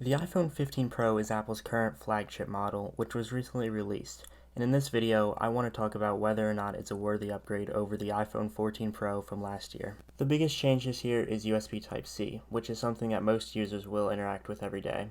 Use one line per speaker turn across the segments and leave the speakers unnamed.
The iPhone 15 Pro is Apple's current flagship model, which was recently released, and in this video, I want to talk about whether or not it's a worthy upgrade over the iPhone 14 Pro from last year. The biggest change this year is USB Type-C, which is something that most users will interact with every day.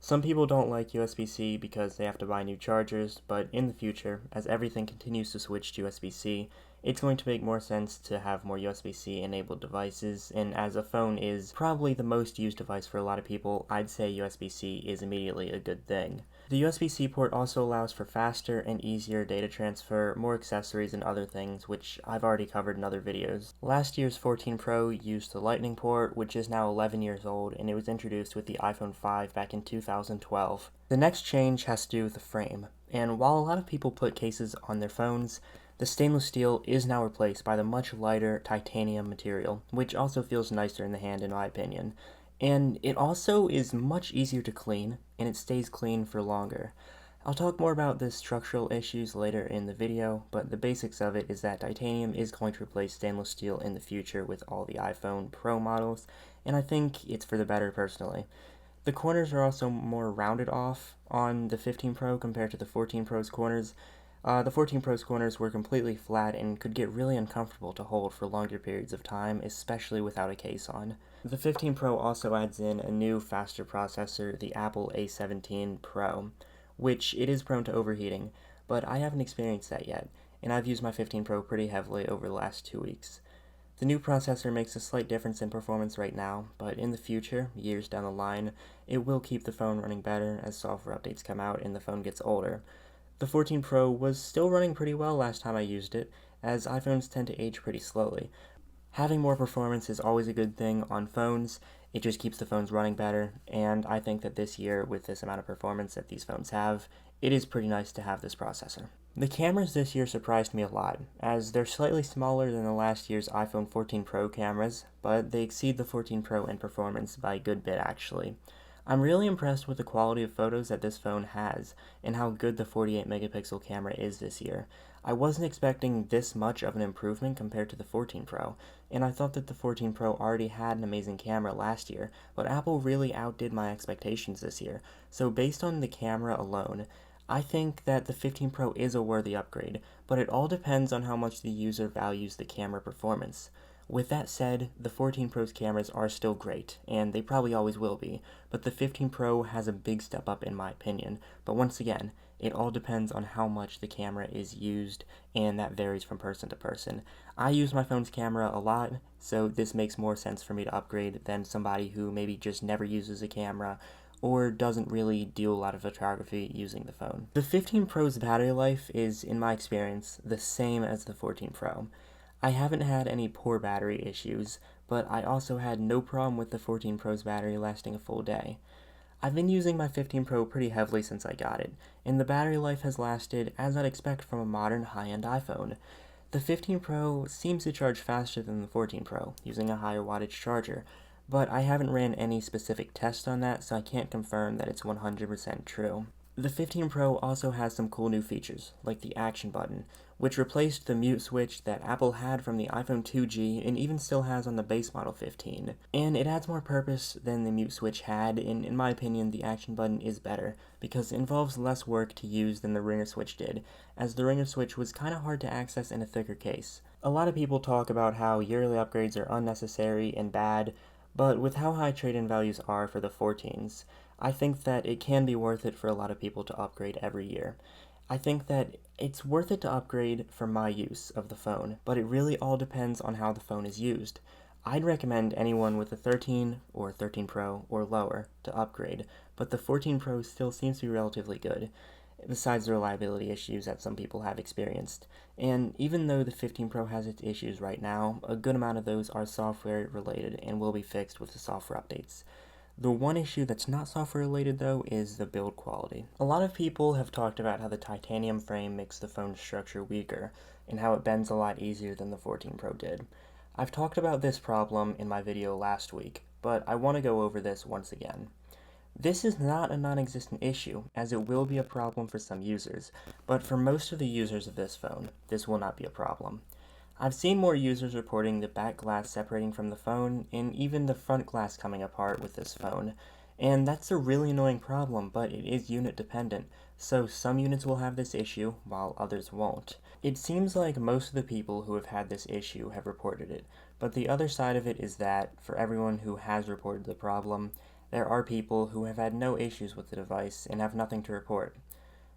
Some people don't like USB-C because they have to buy new chargers, but in the future, as everything continues to switch to USB-C, it's going to make more sense to have more USB-C enabled devices, and as a phone is probably the most used device for a lot of people, I'd say USB-C is immediately a good thing. The USB-C port also allows for faster and easier data transfer, more accessories and other things, which I've already covered in other videos. Last year's 14 Pro used the Lightning port, which is now 11 years old, and it was introduced with the iPhone 5 back in 2012. The next change has to do with the frame, and while a lot of people put cases on their phones, the stainless steel is now replaced by the much lighter titanium material, which also feels nicer in the hand in my opinion. And it also is much easier to clean, and it stays clean for longer. I'll talk more about the structural issues later in the video, but the basics of it is that titanium is going to replace stainless steel in the future with all the iPhone Pro models, and I think it's for the better personally. The corners are also more rounded off on the 15 Pro compared to the 14 Pro's corners. The 14 Pro's corners were completely flat and could get really uncomfortable to hold for longer periods of time, especially without a case on. The 15 Pro also adds in a new, faster processor, the Apple A17 Pro, which it is prone to overheating, but I haven't experienced that yet, and I've used my 15 Pro pretty heavily over the last 2 weeks. The new processor makes a slight difference in performance right now, but in the future, years down the line, it will keep the phone running better as software updates come out and the phone gets older. The 14 Pro was still running pretty well last time I used it, as iPhones tend to age pretty slowly. Having more performance is always a good thing on phones, it just keeps the phones running better, and I think that this year, with this amount of performance that these phones have, it is pretty nice to have this processor. The cameras this year surprised me a lot, as they're slightly smaller than the last year's iPhone 14 Pro cameras, but they exceed the 14 Pro in performance by a good bit actually. I'm really impressed with the quality of photos that this phone has, and how good the 48 megapixel camera is this year. I wasn't expecting this much of an improvement compared to the 14 Pro, and I thought that the 14 Pro already had an amazing camera last year, but Apple really outdid my expectations this year, so based on the camera alone, I think that the 15 Pro is a worthy upgrade, but it all depends on how much the user values the camera performance. With that said, the 14 Pro's cameras are still great, and they probably always will be, but the 15 Pro has a big step up in my opinion, but once again, it all depends on how much the camera is used, and that varies from person to person. I use my phone's camera a lot, so this makes more sense for me to upgrade than somebody who maybe just never uses a camera, or doesn't really do a lot of photography using the phone. The 15 Pro's battery life is, in my experience, the same as the 14 Pro. I haven't had any poor battery issues, but I also had no problem with the 14 Pro's battery lasting a full day. I've been using my 15 Pro pretty heavily since I got it, and the battery life has lasted as I'd expect from a modern high-end iPhone. The 15 Pro seems to charge faster than the 14 Pro, using a higher wattage charger, but I haven't ran any specific tests on that, so I can't confirm that it's 100% true. The 15 Pro also has some cool new features, like the action button, which replaced the mute switch that Apple had from the iPhone 2G and even still has on the base model 15. And it adds more purpose than the mute switch had, and in my opinion the action button is better, because it involves less work to use than the ringer switch did, as the ringer switch was kinda hard to access in a thicker case. A lot of people talk about how yearly upgrades are unnecessary and bad, but with how high trade-in values are for the 14s, I think that it can be worth it for a lot of people to upgrade every year. I think that it's worth it to upgrade for my use of the phone, but it really all depends on how the phone is used. I'd recommend anyone with a 13 or 13 Pro or lower to upgrade, but the 14 Pro still seems to be relatively good, besides the reliability issues that some people have experienced. And even though the 15 Pro has its issues right now, a good amount of those are software related and will be fixed with the software updates. The one issue that's not software related though is the build quality. A lot of people have talked about how the titanium frame makes the phone's structure weaker, and how it bends a lot easier than the 14 Pro did. I've talked about this problem in my video last week, but I want to go over this once again. This is not a non-existent issue, as it will be a problem for some users, but for most of the users of this phone, this will not be a problem. I've seen more users reporting the back glass separating from the phone, and even the front glass coming apart with this phone, And that's a really annoying problem, but it is unit dependent, so some units will have this issue while others won't. It seems like most of the people who have had this issue have reported it, but the other side of it is that for everyone who has reported the problem, there are people who have had no issues with the device and have nothing to report.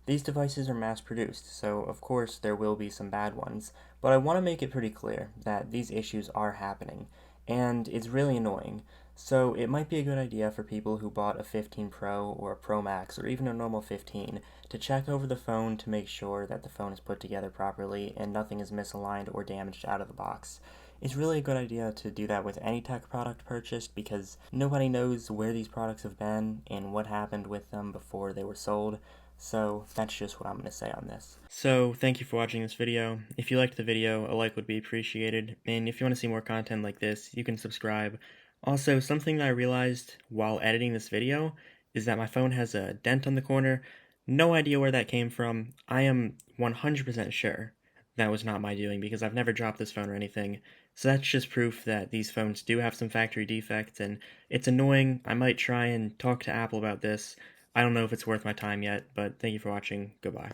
These devices are mass produced, so of course there will be some bad ones, but I want to make it pretty clear that these issues are happening, and it's really annoying. So it might be a good idea for people who bought a 15 Pro or a Pro Max or even a normal 15 to check over the phone to make sure that the phone is put together properly and nothing is misaligned or damaged out of the box. It's really a good idea to do that with any tech product purchased because nobody knows where these products have been and what happened with them before they were sold. So that's just what I'm going to say on this. So thank you for watching this video. If you liked the video, a like would be appreciated. And if you want to see more content like this, you can subscribe. Also, something that I realized while editing this video is that my phone has a dent on the corner. No idea where that came from. I am 100% sure that was not my doing because I've never dropped this phone or anything. So that's just proof that these phones do have some factory defects, and it's annoying. I might try and talk to Apple about this. I don't know if it's worth my time yet, but thank you for watching. Goodbye.